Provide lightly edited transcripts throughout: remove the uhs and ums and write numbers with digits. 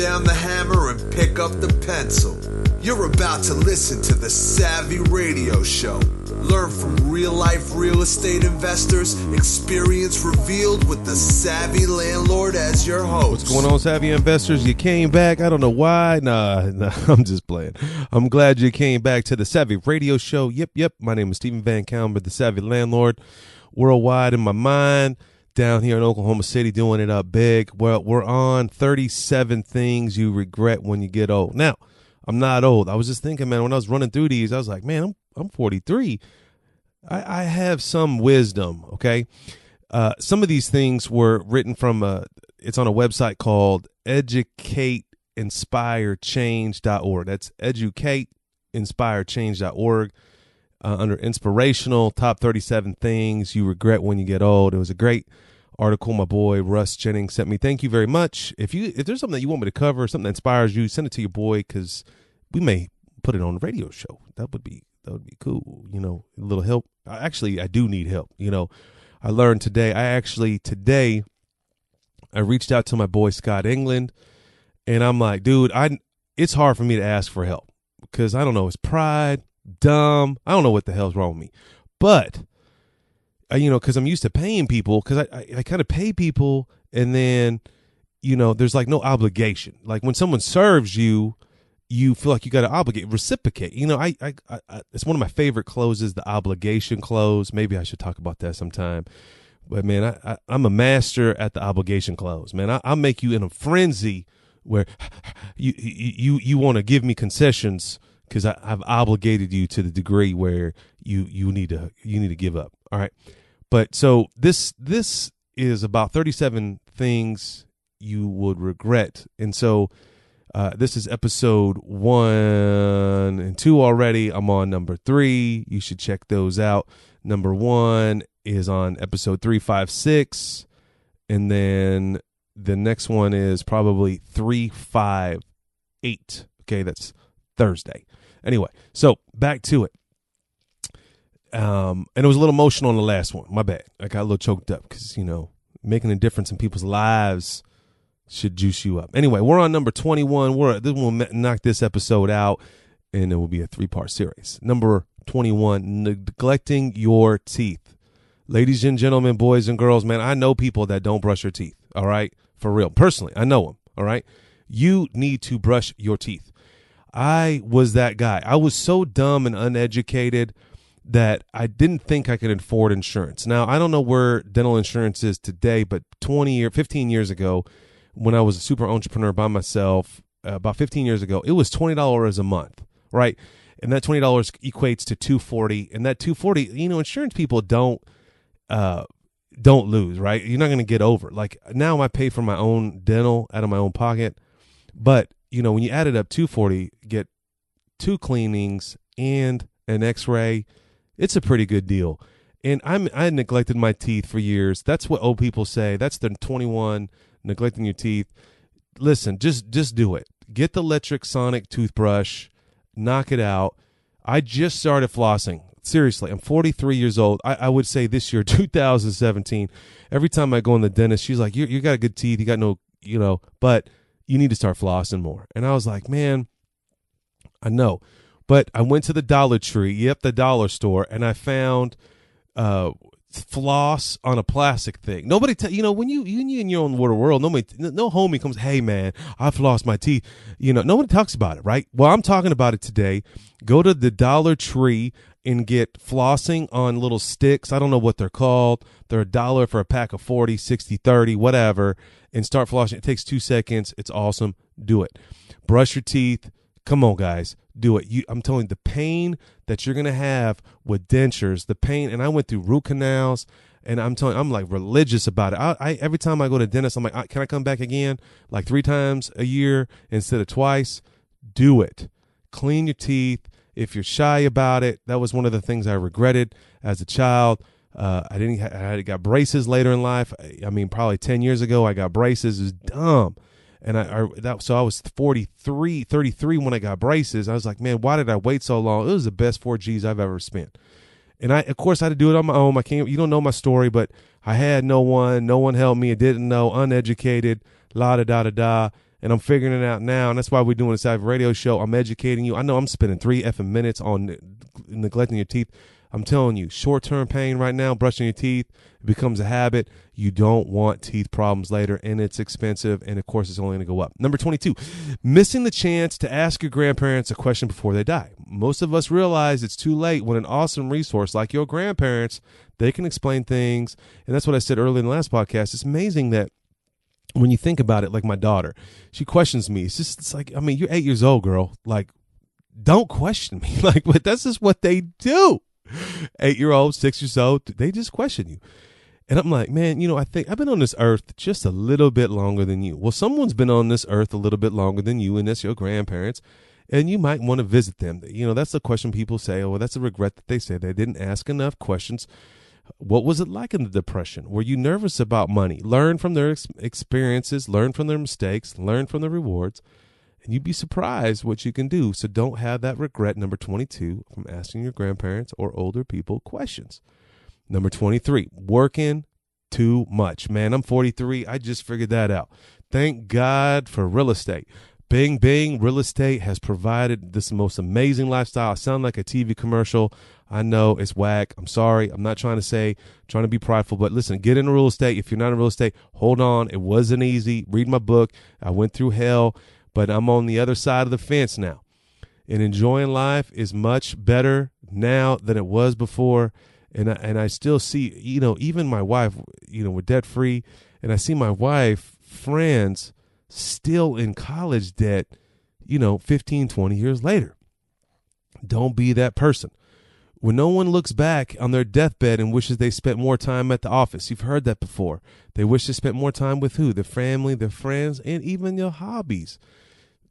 down the hammer and pick up the pencil. You're about to listen to the Savvy Radio Show. Learn from real-life real estate investors, experience revealed with the Savvy Landlord as your host. What's going on, Savvy investors? You came back. I don't know why. Nah, I'm just playing. I'm glad you came back to the Savvy Radio Show. Yep. My name is VanCauwenbergh, the Savvy Landlord. Worldwide in my mind, down here in Oklahoma City, doing it up big. Well, we're on 37 things you regret when you get old. Now, I'm not old. I was just thinking, man, when I was running through these, I was like, man, I'm 43. I have some wisdom, okay? Some of these things were written from it's on a website called educateinspirechange.org. That's educateinspirechange.org. Under inspirational top 37 things you regret when you get old. It was a great article my boy Russ Jennings sent me. Thank you very much. If there's something that you want me to cover, something that inspires you, send it to your boy, because we may put it on the radio show. That would be cool. You know, a little help. Actually, I do need help. You know, I learned today. Today I reached out to my boy Scott England, and I'm like, dude, it's hard for me to ask for help because I don't know, it's pride, dumb. I don't know what the hell's wrong with me, but because I'm used to paying people, because I kind of pay people, and then, there's like no obligation. Like when someone serves you, you feel like you got to reciprocate. It's one of my favorite closes, the obligation close. Maybe I should talk about that sometime. But man, I'm a master at the obligation close. Man, I'll make you in a frenzy where you want to give me concessions because I've obligated you to the degree where you need to give up. All right. But so this is about 37 things you would regret. And so this is episode 1 and 2 already. I'm on number 3. You should check those out. Number 1 is on episode 356. And then the next one is probably 358. Okay, that's Thursday. Anyway, so back to it. And it was a little emotional on the last one. My bad. I got a little choked up because, making a difference in people's lives should juice you up. Anyway, we're on number 21. We'll knock this episode out, and it will be a 3-part series. Number 21, neglecting your teeth. Ladies and gentlemen, boys and girls, man, I know people that don't brush their teeth, all right? For real. Personally, I know them, all right? You need to brush your teeth. I was that guy. I was so dumb and uneducated that I didn't think I could afford insurance. Now, I don't know where dental insurance is today, but 15 years ago, when I was a super entrepreneur by myself, about 15 years ago, it was $20 a month, right? And that $20 equates to $240. And that $240, insurance people don't lose, right? You're not going to get over. Like now I pay for my own dental out of my own pocket. But, when you add it up, $240, get 2 cleanings and an x-ray, it's a pretty good deal. And I neglected my teeth for years. That's what old people say. That's the 21, neglecting your teeth. Listen, just do it. Get the electric sonic toothbrush, knock it out. I just started flossing. Seriously, I'm 43 years old. I would say this year, 2017, every time I go in the dentist, she's like, you got good teeth. You got no, but you need to start flossing more. And I was like, man, I know. But I went to the Dollar Tree, the dollar store, and I found floss on a plastic thing. Nobody, when you in your own world, no homie comes, hey man, I've lost my teeth. Nobody talks about it, right? Well, I'm talking about it today. Go to the Dollar Tree and get flossing on little sticks. I don't know what they're called. They're $1 for a pack of 40, 60, 30, whatever, and start flossing. It takes 2 seconds. It's awesome. Do it. Brush your teeth. Come on, guys. Do it. I'm telling you, the pain that you're going to have with dentures, the pain, and I went through root canals, and I'm telling you, I'm like religious about it. I every time I go to dentist, I'm like, can I come back again? Like 3 times a year instead of twice? Do it. Clean your teeth. If you're shy about it, that was one of the things I regretted as a child. I got braces later in life. I mean, probably 10 years ago, I got braces. It was dumb. And so I was 33 when I got braces. I was like, man, why did I wait so long? It was the best 4Gs I've ever spent. And of course, I had to do it on my own. You don't know my story, but I had no one helped me. I didn't know, uneducated, la da da da da. and I'm figuring it out now. And that's why we're doing a Savvy Radio show. I'm educating you. I know I'm spending 3 effing minutes on neglecting your teeth. I'm telling you, short-term pain right now, brushing your teeth, it becomes a habit. You don't want teeth problems later, and it's expensive, and of course, it's only going to go up. Number 22, missing the chance to ask your grandparents a question before they die. Most of us realize it's too late when an awesome resource like your grandparents, they can explain things, and that's what I said earlier in the last podcast. It's amazing that when you think about it, like my daughter, she questions me. It's like, I mean, you're 8 years old, girl. Like, don't question me. Like, but that's just what they do. 8-year-olds, 6 years old, they just question you. And I'm like, man, I think I've been on this earth just a little bit longer than you. Well, someone's been on this earth a little bit longer than you, and that's your grandparents. And you might want to visit them. That's the question people say. Oh, well, that's a regret that they say they didn't ask enough questions. What was it like in the Depression? Were you nervous about money? Learn from their experiences, learn from their mistakes, learn from the rewards. And you'd be surprised what you can do. So don't have that regret, number 22, from asking your grandparents or older people questions. Number 23, working too much. Man, I'm 43. I just figured that out. Thank God for real estate. Bing, bing, real estate has provided this most amazing lifestyle. I sound like a TV commercial. I know it's whack. I'm sorry. I'm not trying to be prideful, but listen, get into real estate. If you're not in real estate, hold on. It wasn't easy. Read my book. I went through hell. But I'm on the other side of the fence now. And enjoying life is much better now than it was before. And I still see, even my wife, we're debt free. And I see my wife, friends, still in college debt, 15, 20 years later. Don't be that person. When no one looks back on their deathbed and wishes they spent more time at the office. You've heard that before. They wish they spent more time with who? Their family, their friends, and even your hobbies.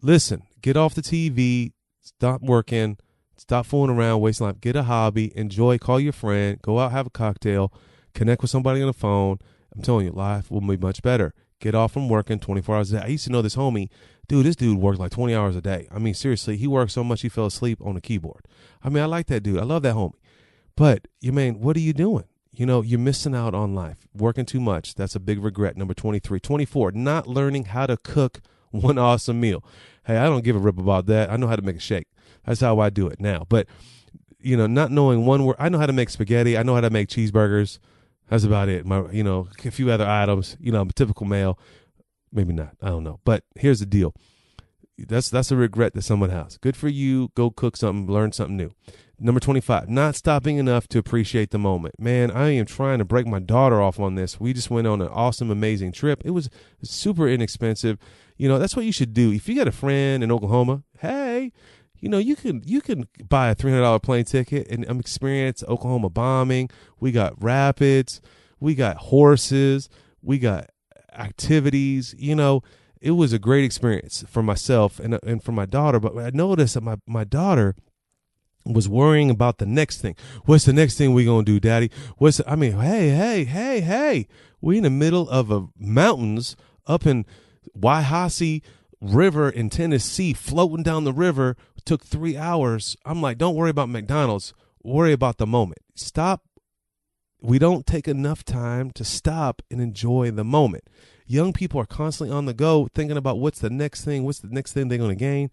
Listen, get off the TV, stop working, stop fooling around, wasting life. Get a hobby, enjoy, call your friend, go out, have a cocktail, connect with somebody on the phone. I'm telling you, life will be much better. Get off from working 24 hours a day. I used to know this homie. This dude worked like 20 hours a day. I mean, seriously, he worked so much he fell asleep on the keyboard. I mean, I like that dude. I love that homie. But, what are you doing? You're missing out on life. Working too much. That's a big regret. Number 23. 24, not learning how to cook one awesome meal. Hey, I don't give a rip about that. I know how to make a shake. That's how I do it now. But, not knowing one word. I know how to make spaghetti. I know how to make cheeseburgers. That's about it. A few other items. I'm a typical male. Maybe not. I don't know. But here's the deal. That's a regret that someone has. Good for you. Go cook something. Learn something new. Number 25, not stopping enough to appreciate the moment. Man, I am trying to break my daughter off on this. We just went on an awesome, amazing trip. It was super inexpensive. That's what you should do. If you got a friend in Oklahoma, hey, you can buy a $300 plane ticket and experience Oklahoma bombing. We got rapids. We got horses. We got activities. It was a great experience for myself and for my daughter. But I noticed that my daughter was worrying about the next thing. What's the next thing we gonna do, Daddy? Hey. We in the middle of a mountains up in Waihassee River in Tennessee, floating down the river. It took 3 hours. I'm like, don't worry about McDonald's. Worry about the moment. Stop. We don't take enough time to stop and enjoy the moment. Young people are constantly on the go, thinking about what's the next thing they're going to gain.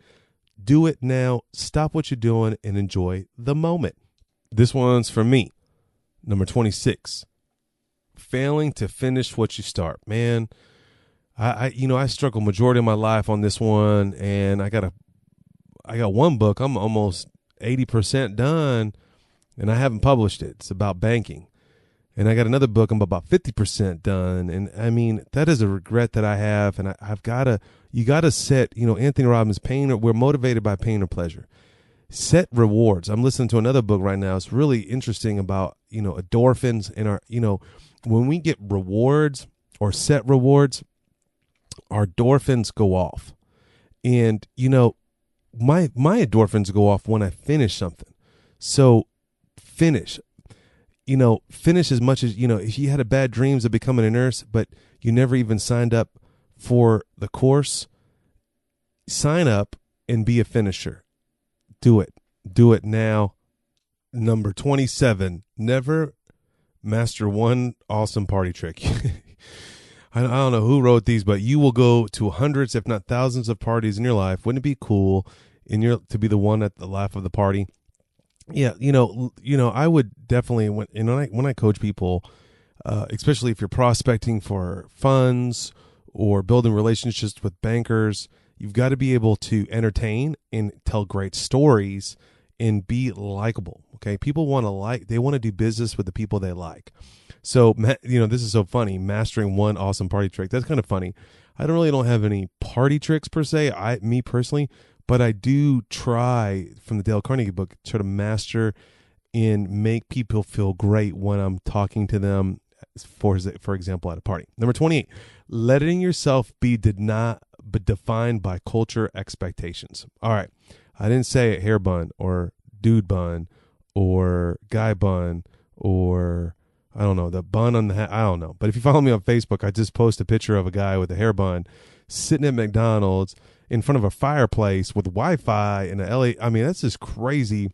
Do it now. Stop what you're doing and enjoy the moment. This one's for me. Number 26, failing to finish what you start. Man, I struggle majority of my life on this one, and I got one book. I'm almost 80% done, and I haven't published it. It's about banking. And I got another book. I'm about 50% done. And I mean, that is a regret that I have. And you got to set, Anthony Robbins, we're motivated by pain or pleasure. Set rewards. I'm listening to another book right now. It's really interesting about, endorphins in our, when we get rewards or set rewards, our endorphins go off. And, my endorphins go off when I finish something. So finish. Finish as much as, if you had bad dreams of becoming a nurse, but you never even signed up for the course, sign up and be a finisher. Do it. Do it now. Number 27, never master one awesome party trick. I don't know who wrote these, but you will go to hundreds, if not thousands, of parties in your life. Wouldn't it be cool to be the one at the life of the party? Yeah, I would definitely when I coach people, especially if you're prospecting for funds or building relationships with bankers, you've got to be able to entertain and tell great stories and be likable. Okay, people they want to do business with the people they like. So, this is so funny. Mastering one awesome party trick. That's kind of funny. I don't have any party tricks per se, me personally, but I do try from the Dale Carnegie book to master and make people feel great when I'm talking to them, for example, at a party. Number 28, letting yourself be defined by culture expectations. All right. I didn't say a hair bun or dude bun or guy bun or I don't know, the bun on the hat. I don't know. But if you follow me on Facebook, I just post a picture of a guy with a hair bun sitting at McDonald's in front of a fireplace with Wi-Fi in a LA. I mean, that's just crazy.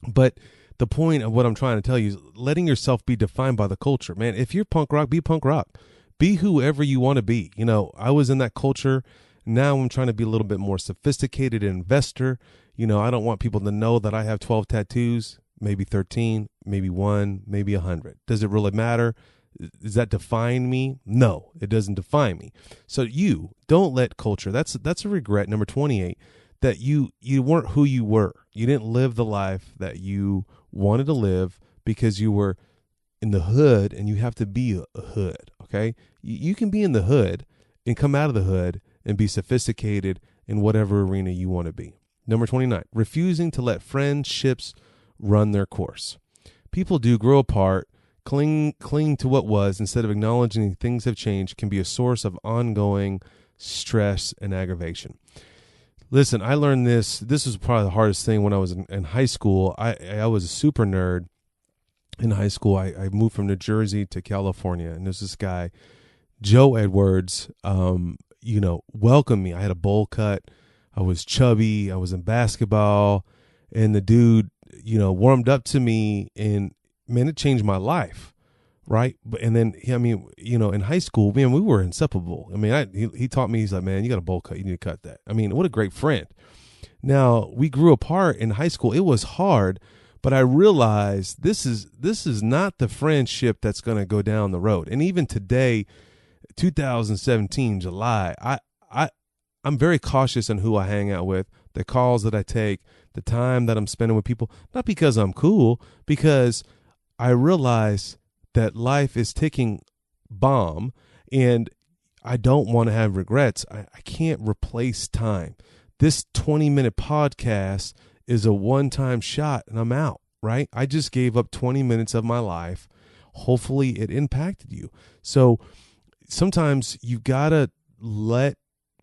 But the point of what I'm trying to tell you is letting yourself be defined by the culture. Man, if you're punk rock, be punk rock. Be whoever you want to be. I was in that culture. Now I'm trying to be a little bit more sophisticated investor. I don't want people to know that I have 12 tattoos, maybe 13, maybe 1, maybe 100. Does it really matter? Does that define me? No, it doesn't define me. So you don't let culture. That's a regret. Number 28, that you weren't who you were. You didn't live the life that you wanted to live because you were in the hood, and you have to be a hood. Okay, you can be in the hood and come out of the hood and be sophisticated in whatever arena you want to be. Number 29, refusing to let friendships run their course. People do grow apart. Cling to what was instead of acknowledging things have changed can be a source of ongoing stress and aggravation. Listen, I learned this. This was probably the hardest thing when I was in high school. I was a super nerd in high school. I moved from New Jersey to California, and there's this guy, Joe Edwards, welcomed me. I had a bowl cut. I was chubby. I was in basketball, and the dude, warmed up to me, and man, it changed my life, right? And then, in high school, man, we were inseparable. I mean, he taught me, he's like, man, you got a bowl cut, you need to cut that. I mean, what a great friend. Now, we grew apart in high school. It was hard, but I realized this is not the friendship that's going to go down the road. And even today, 2017, July, I'm very cautious on who I hang out with, the calls that I take, the time that I'm spending with people, not because I'm cool, because I realize that life is ticking bomb, and I don't want to have regrets. I can't replace time. This 20-minute podcast is a one-time shot, and I'm out, right? I just gave up 20 minutes of my life. Hopefully it impacted you. So sometimes you got to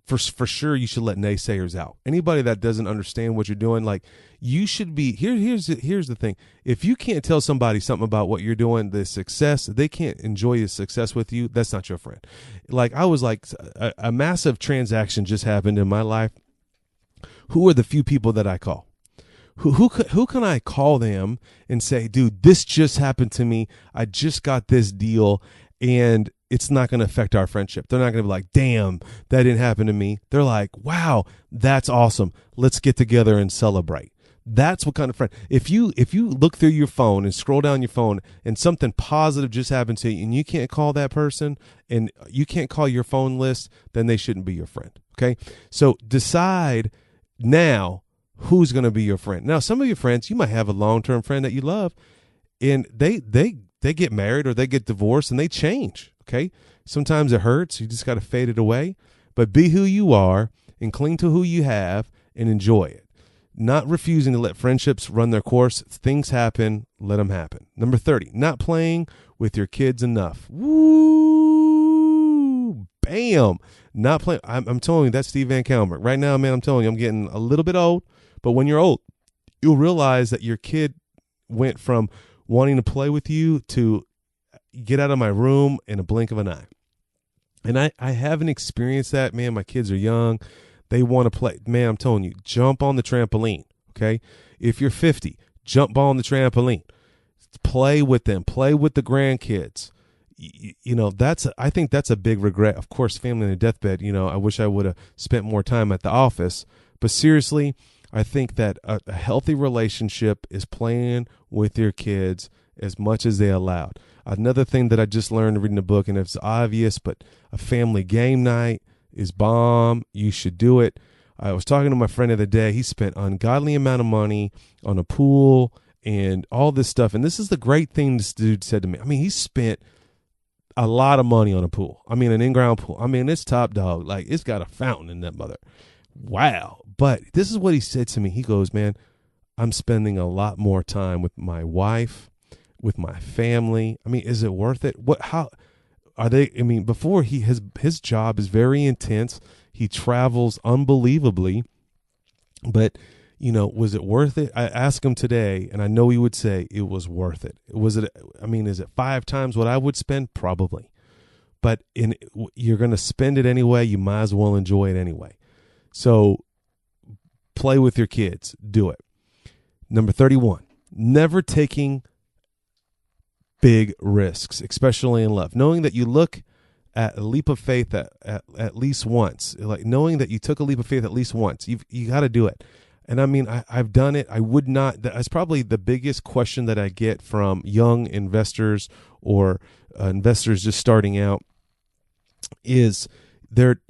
for sure, you should let naysayers out. Anybody that doesn't understand what you're doing, like, you should be here's the thing. If you can't tell somebody something about what you're doing, the success, they can't enjoy the success with you, that's not your friend. Like, I was like, a massive transaction just happened in my life. Who are the few people that I call? Who can I call them and say, dude, this just happened to me. I just got this deal, and it's not going to affect our friendship. They're not going to be like, damn, that didn't happen to me. They're like, wow, that's awesome. Let's get together and celebrate. That's what kind of friend. If you look through your phone and scroll down your phone and something positive just happened to you and you can't call that person and you can't call your phone list, then they shouldn't be your friend. Okay? So decide now who's going to be your friend. Now, some of your friends, you might have a long-term friend that you love, and they get married or they get divorced and they change. Okay. Sometimes it hurts. You just got to fade it away, but be who you are and cling to who you have and enjoy it. Not refusing to let friendships run their course. Things happen. Let them happen. Number 30, not playing with your kids enough. Woo, bam. Not playing. I'm telling you, that's Steve VanCauwenbergh. Right now, man, I'm telling you, I'm getting a little bit old, but when you're old, you'll realize that your kid went from wanting to play with you to get out of my room in a blink of an eye. And I haven't experienced that, man. My kids are young. They want to play. Man, I'm telling you, jump on the trampoline, okay? If you're 50, jump on the trampoline. Play with them. Play with the grandkids. I think that's a big regret. Of course, family on a deathbed, I wish I would have spent more time at the office. But seriously, I think that a healthy relationship is playing with your kids as much as they allowed. Another thing that I just learned reading the book, and it's obvious, but a family game night is bomb. You should do it. I was talking to my friend the other day. He spent ungodly amount of money on a pool and all this stuff. And this is the great thing this dude said to me. I mean, he spent a lot of money on a pool. I mean, an in-ground pool. I mean, it's top dog. Like, it's got a fountain in that mother. Wow. But this is what he said to me. He goes, man, I'm spending a lot more time with my wife, with my family. I mean, is it worth it? How are they? I mean, before his job is very intense. He travels unbelievably, but was it worth it? I asked him today, and I know he would say it was worth it. Is it 5 times what I would spend? Probably. But you're going to spend it anyway. You might as well enjoy it anyway. So play with your kids. Do it. Number 31, never taking big risks, especially in love. Knowing that you look at a leap of faith at least once, like knowing that you took a leap of faith at least once, you got to do it. And I mean, I've done it. I would not. That's probably the biggest question that I get from young investors or investors just starting out is they're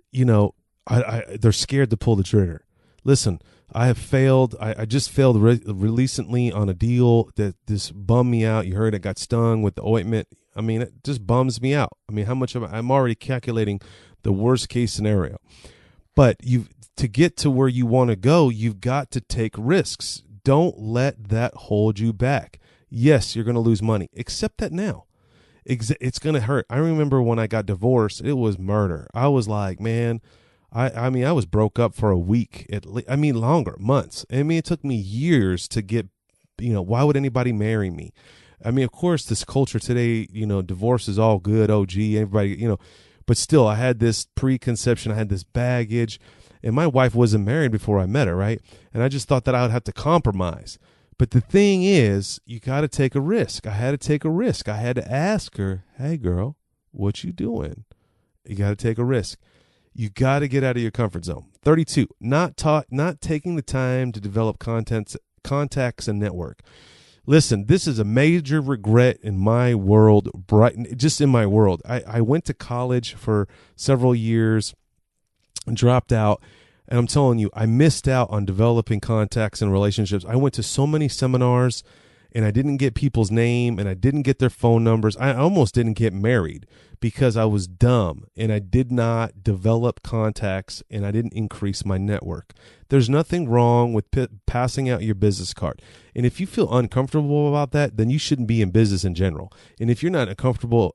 scared to pull the trigger. Listen, I have failed. I just failed recently on a deal that just bummed me out. You heard I got stung with the ointment. I mean, it just bums me out. I mean, how much I'm already calculating the worst case scenario. But to get to where you want to go, you've got to take risks. Don't let that hold you back. Yes, you're going to lose money. Accept that now. It's going to hurt. I remember when I got divorced, it was murder. I was like, man, I mean, I was broke up for a week. Longer, months. I mean, it took me years to get, why would anybody marry me? I mean, of course, this culture today, divorce is all good. Oh, gee, everybody, but still, I had this preconception. I had this baggage. And my wife wasn't married before I met her, right? And I just thought that I would have to compromise. But the thing is, you got to take a risk. I had to take a risk. I had to ask her, hey, girl, what you doing? You got to take a risk. You got to get out of your comfort zone. 32, not taking the time to develop contacts and network. Listen, this is a major regret in my world, just in my world. I went to college for several years, dropped out, and I'm telling you, I missed out on developing contacts and relationships. I went to so many seminars, and I didn't get people's name, and I didn't get their phone numbers. I almost didn't get married because I was dumb, and I did not develop contacts, and I didn't increase my network. There's nothing wrong with passing out your business card. And if you feel uncomfortable about that, then you shouldn't be in business in general. And if you're not uncomfortable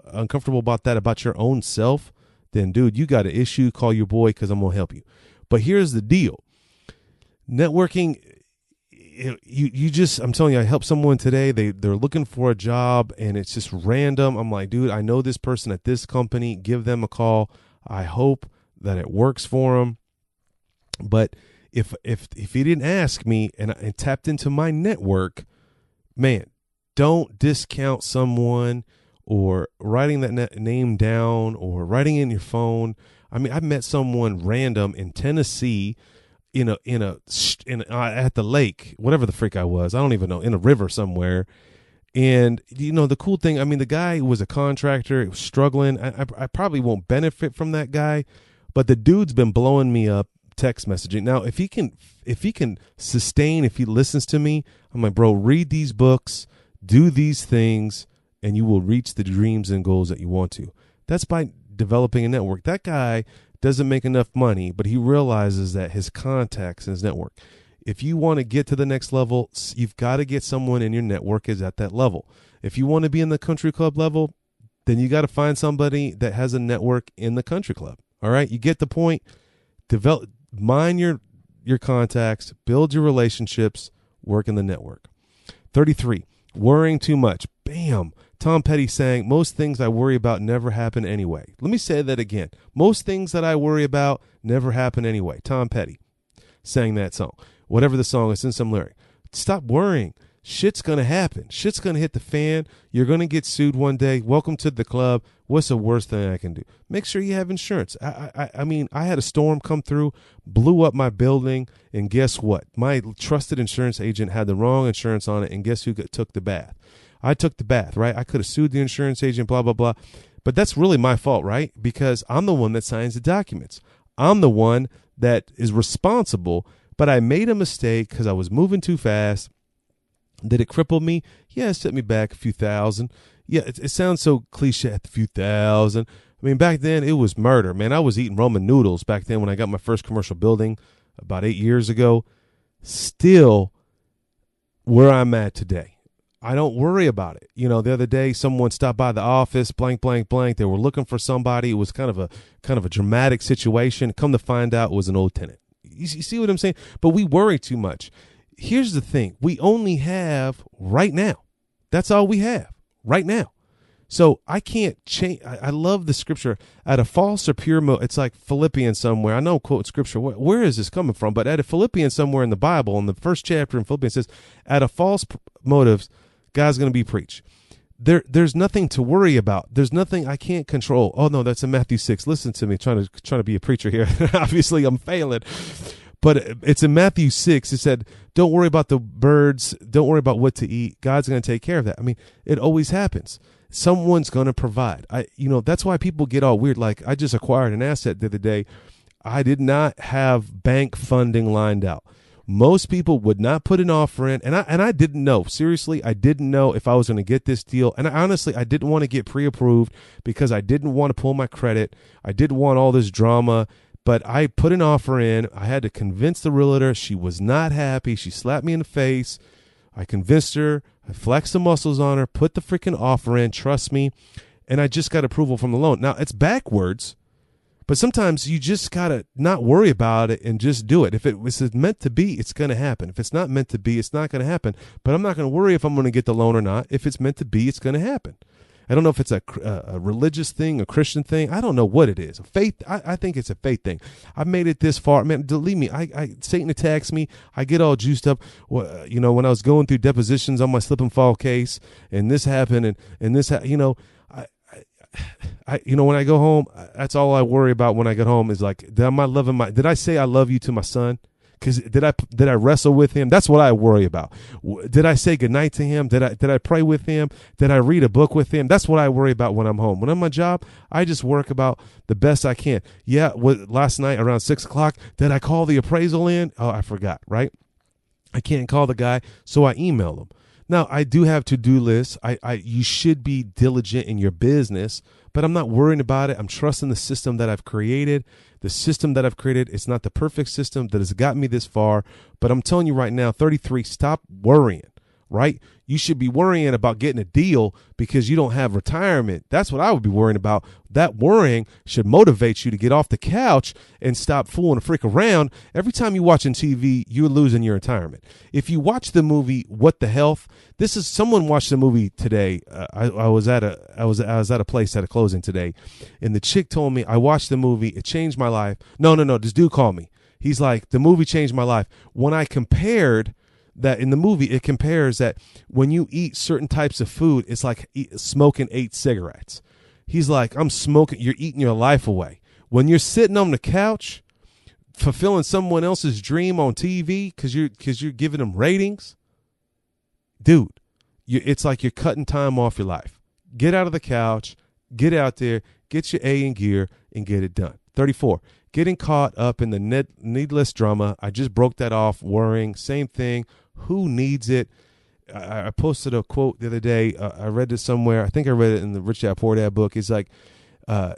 about that, about your own self, then, dude, you got an issue, call your boy because I'm going to help you. But here's the deal. Networking, I'm telling you, I helped someone today. They're looking for a job, and it's just random. I'm like, dude, I know this person at this company. Give them a call. I hope that it works for them. But if he didn't ask me and tapped into my network, man, don't discount someone or writing that name down or writing in your phone. I mean, I met someone random in Tennessee, at the lake, whatever the freak I was. I don't even know, in a river somewhere. And, the cool thing, I mean, the guy was a contractor, was struggling. I probably won't benefit from that guy, but the dude's been blowing me up text messaging. Now, if he can sustain, if he listens to me, I'm like, bro, read these books, do these things, and you will reach the dreams and goals that you want to. That's by developing a network. That guy doesn't make enough money, but he realizes that his contacts and his network. If you want to get to the next level, you've got to get someone in your network is at that level. If you want to be in the country club level, then you got to find somebody that has a network in the country club. All right, you get the point. Mind your contacts, build your relationships, work in the network. 33, worrying too much. Bam. Tom Petty sang, most things I worry about never happen anyway. Let me say that again. Most things that I worry about never happen anyway. Tom Petty sang that song. Whatever the song is, in some lyric. Stop worrying. Shit's going to happen. Shit's going to hit the fan. You're going to get sued one day. Welcome to the club. What's the worst thing I can do? Make sure you have insurance. I mean, I had a storm come through, blew up my building, and guess what? My trusted insurance agent had the wrong insurance on it, and guess who took the bath? I took the bath, right? I could have sued the insurance agent, blah, blah, blah. But that's really my fault, right? Because I'm the one that signs the documents. I'm the one that is responsible, but I made a mistake because I was moving too fast. Did it cripple me? Yeah, it set me back a few thousand. Yeah, it sounds so cliche, a few thousand. I mean, back then it was murder, man. I was eating ramen noodles back then when I got my first commercial building about 8 years ago. Still where I'm at today. I don't worry about it. You know, the other day someone stopped by the office, blank, blank, blank. They were looking for somebody. It was kind of a dramatic situation. Come to find out it was an old tenant. You see what I'm saying? But we worry too much. Here's the thing. We only have right now. That's all we have right now. So I can't change. I love the scripture. At a false or pure motive, it's like Philippians somewhere. I know I'm quoting scripture. Where is this coming from? But at a Philippians somewhere in the Bible, in the first chapter in Philippians, it says, at a false motives, God's going to be preached. There's nothing to worry about. There's nothing I can't control. Oh no, that's in Matthew 6. Listen to me, trying to be a preacher here. Obviously, I'm failing. But it's in Matthew 6. It said, don't worry about the birds. Don't worry about what to eat. God's going to take care of that. I mean, it always happens. Someone's going to provide. That's why people get all weird. Like, I just acquired an asset the other day. I did not have bank funding lined out. Most people would not put an offer in, and I didn't know. Seriously, I didn't know if I was going to get this deal. And honestly, I didn't want to get pre-approved because I didn't want to pull my credit. I didn't want all this drama. But I put an offer in. I had to convince the realtor. She was not happy. She slapped me in the face. I convinced her. I flexed the muscles on her, put the freaking offer in, trust me, and I just got approval from the loan. Now, it's backwards, but sometimes you just got to not worry about it and just do it. If it was meant to be, it's going to happen. If it's not meant to be, it's not going to happen. But I'm not going to worry if I'm going to get the loan or not. If it's meant to be, it's going to happen. I don't know if it's a religious thing, a Christian thing. I don't know what it is. A faith. I think it's a faith thing. I've made it this far. Man, believe me, Satan attacks me. I get all juiced up. When I was going through depositions on my slip and fall case, and this happened, and this, when I go home, that's all I worry about when I get home is like, did I say I love you to my son? Because did I wrestle with him? That's what I worry about. Did I say goodnight to him? Did I pray with him? Did I read a book with him? That's what I worry about when I'm home. When I'm on my job, I just work about the best I can. Yeah, last night around 6 o'clock, did I call the appraisal in? Oh, I forgot, right? I can't call the guy, so I email him. Now, I do have to-do lists. You should be diligent in your business, but I'm not worrying about it. I'm trusting the system that I've created. The system that I've created, it's not the perfect system that has gotten me this far, but I'm telling you right now, 33, stop worrying, right? You should be worrying about getting a deal because you don't have retirement. That's what I would be worrying about. That worrying should motivate you to get off the couch and stop fooling a freak around. Every time you're watching TV, you're losing your retirement. If you watch the movie What the Health, someone watched the movie today. I was at a place at a closing today, and the chick told me, I watched the movie, it changed my life. No, this dude called me. He's like, the movie changed my life. When I compared that in the movie, it compares that when you eat certain types of food, it's like smoking 8 cigarettes. He's like, I'm smoking, you're eating your life away. When you're sitting on the couch, fulfilling someone else's dream on TV because you're giving them ratings, dude, it's like you're cutting time off your life. Get out of the couch, get out there, get your A in gear, and get it done. 34. Getting caught up in the needless drama. I just broke that off, worrying. Same thing. Who needs it? I posted a quote the other day. I read this somewhere. I think I read it in the Rich Dad Poor Dad book. It's like, an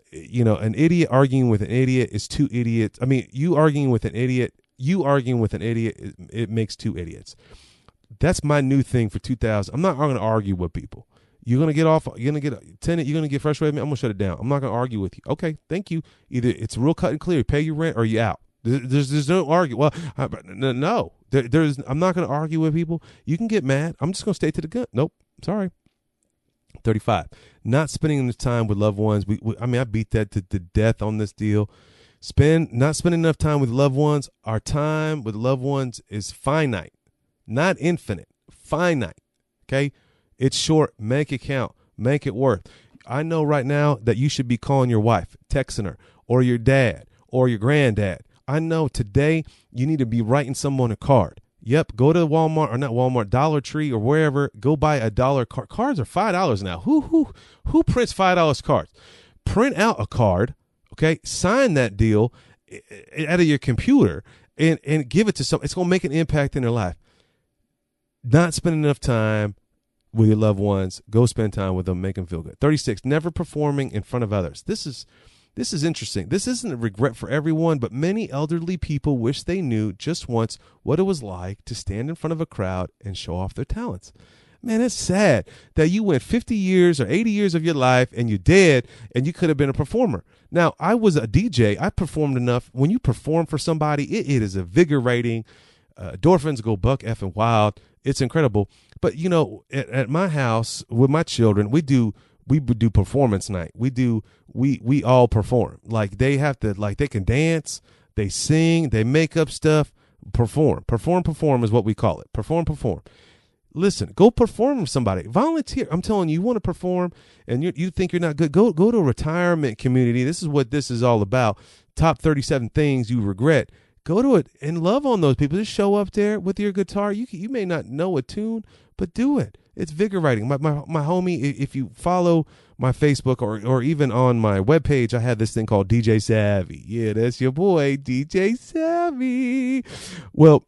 idiot arguing with an idiot is two idiots. I mean, you arguing with an idiot, it makes two idiots. That's my new thing for 2000. I'm not going to argue with people. You're going to get off, you're going to get a tenant, you're going to get frustrated with me, I'm going to shut it down. I'm not going to argue with you. Okay, thank you. Either it's real cut and clear, you pay your rent or you out. There's no argue. Well, no. I'm not going to argue with people. You can get mad. I'm just going to stay to the gun. Nope. Sorry. 35. Not spending enough time with loved ones. I beat that to death on this deal. Not spending enough time with loved ones. Our time with loved ones is finite, not infinite. finite. Okay. It's short. Make it count. Make it worth. I know right now that you should be calling your wife, texting her, or your dad, or your granddad. I know today you need to be writing someone a card. Yep, go to Walmart, or not Walmart, Dollar Tree, or wherever. Go buy a $1 card. Cards are $5 now. Who prints $5 cards? Print out a card, okay? Sign that deal out of your computer and give it to someone. It's going to make an impact in their life. Not spending enough time with your loved ones. Go spend time with them. Make them feel good. 36, never performing in front of others. This is interesting. This isn't a regret for everyone, but many elderly people wish they knew just once what it was like to stand in front of a crowd and show off their talents. Man, it's sad that you went 50 years or 80 years of your life and you're dead and you could have been a performer. Now, I was a DJ. I performed enough. When you perform for somebody, it is invigorating. Endorphins go buck effing wild. It's incredible. But, you know, at my house with my children, we do performance night. We all perform. Like they have to, like they can dance, they sing, they make up stuff, perform is what we call it. Perform. Listen, go perform with somebody. Volunteer. I'm telling you, you want to perform and you think you're not good. Go to a retirement community. This is what this is all about. Top 37 things you regret. Go to it and love on those people. Just show up there with your guitar. You may not know a tune, but do it. It's invigorating. My homie, if you follow my Facebook or even on my webpage, I have this thing called DJ Savvy. Yeah, that's your boy, DJ Savvy. Well,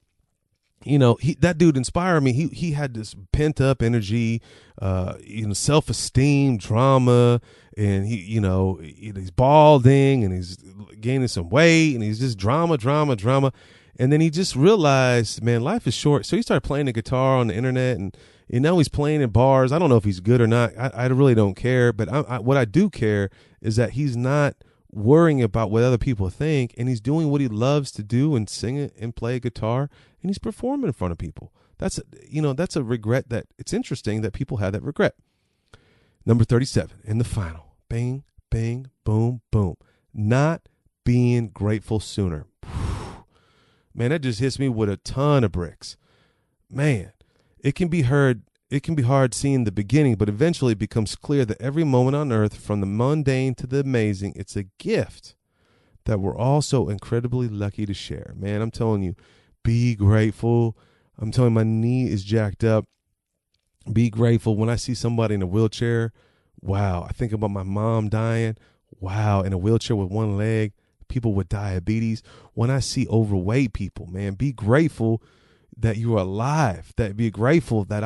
you know, that dude inspired me. He had this pent up energy, self-esteem, drama, and he's balding and he's gaining some weight and he's just drama. And then he just realized, man, life is short. So he started playing the guitar on the internet and now he's playing in bars. I don't know if he's good or not. I really don't care. But what I do care is that he's not worrying about what other people think, and he's doing what he loves to do and sing it and play a guitar, and he's performing in front of people. That's a regret that it's interesting that people have that regret. Number 37 in the final. Bing, bing, boom, boom. Not being grateful sooner. Man, that just hits me with a ton of bricks. Man, it can be hard seeing the beginning, but eventually it becomes clear that every moment on earth, from the mundane to the amazing, it's a gift that we're all so incredibly lucky to share. Man, I'm telling you, be grateful. I'm telling you, my knee is jacked up. Be grateful. When I see somebody in a wheelchair, wow. I think about my mom dying. Wow, in a wheelchair with one leg. People with diabetes. When I see overweight people, man, be grateful that you're alive. That be grateful that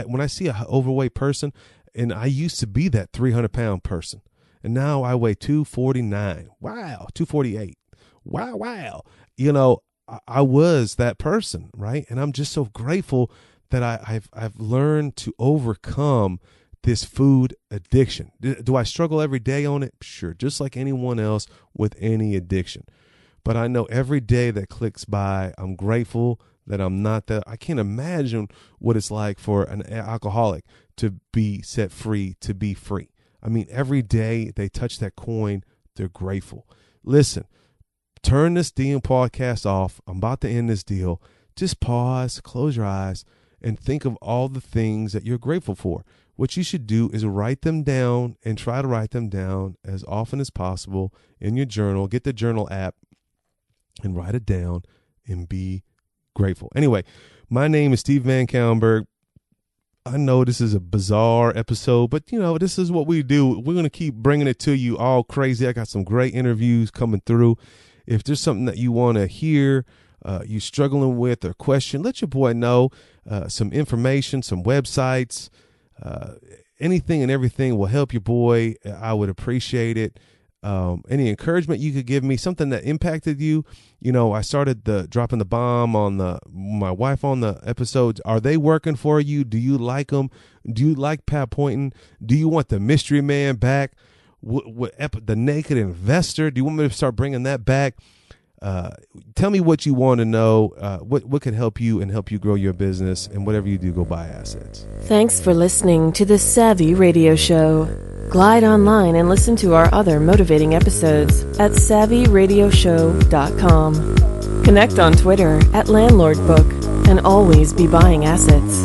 when I see an overweight person, and I used to be that 300-pound person, and now I weigh 249. Wow, 248. Wow. You know, I was that person, right? And I'm just so grateful that I've learned to overcome this food addiction. Do I struggle every day on it? Sure, just like anyone else with any addiction. But I know every day that clicks by, I'm grateful that I'm not that. I can't imagine what it's like for an alcoholic to be set free, to be free. I mean, every day they touch that coin, they're grateful. Listen, turn this damn podcast off. I'm about to end this deal. Just pause, close your eyes, and think of all the things that you're grateful for. What you should do is write them down and try to write them down as often as possible in your journal. Get the journal app and write it down and be grateful. Anyway, my name is Steve VanCauwenbergh. I know this is a bizarre episode, but this is what we do. We're going to keep bringing it to you all crazy. I got some great interviews coming through. If there's something that you want to hear, you struggling with or question, let your boy know. Some information, some websites, anything and everything will help your boy. I would appreciate it. Any encouragement you could give me, something that impacted you. I started dropping the bomb on my wife on the episodes. Are they working for you? Do you like them? Do you like Pat Poynton? Do you want the mystery man back? The naked investor? Do you want me to start bringing that back? Tell me what you want to know, what could help you and help you grow your business, and whatever you do, go buy assets. Thanks for listening to the Savvy Radio Show. Glide online and listen to our other motivating episodes at savvyradioshow.com. Connect on Twitter at LandlordBook, and always be buying assets.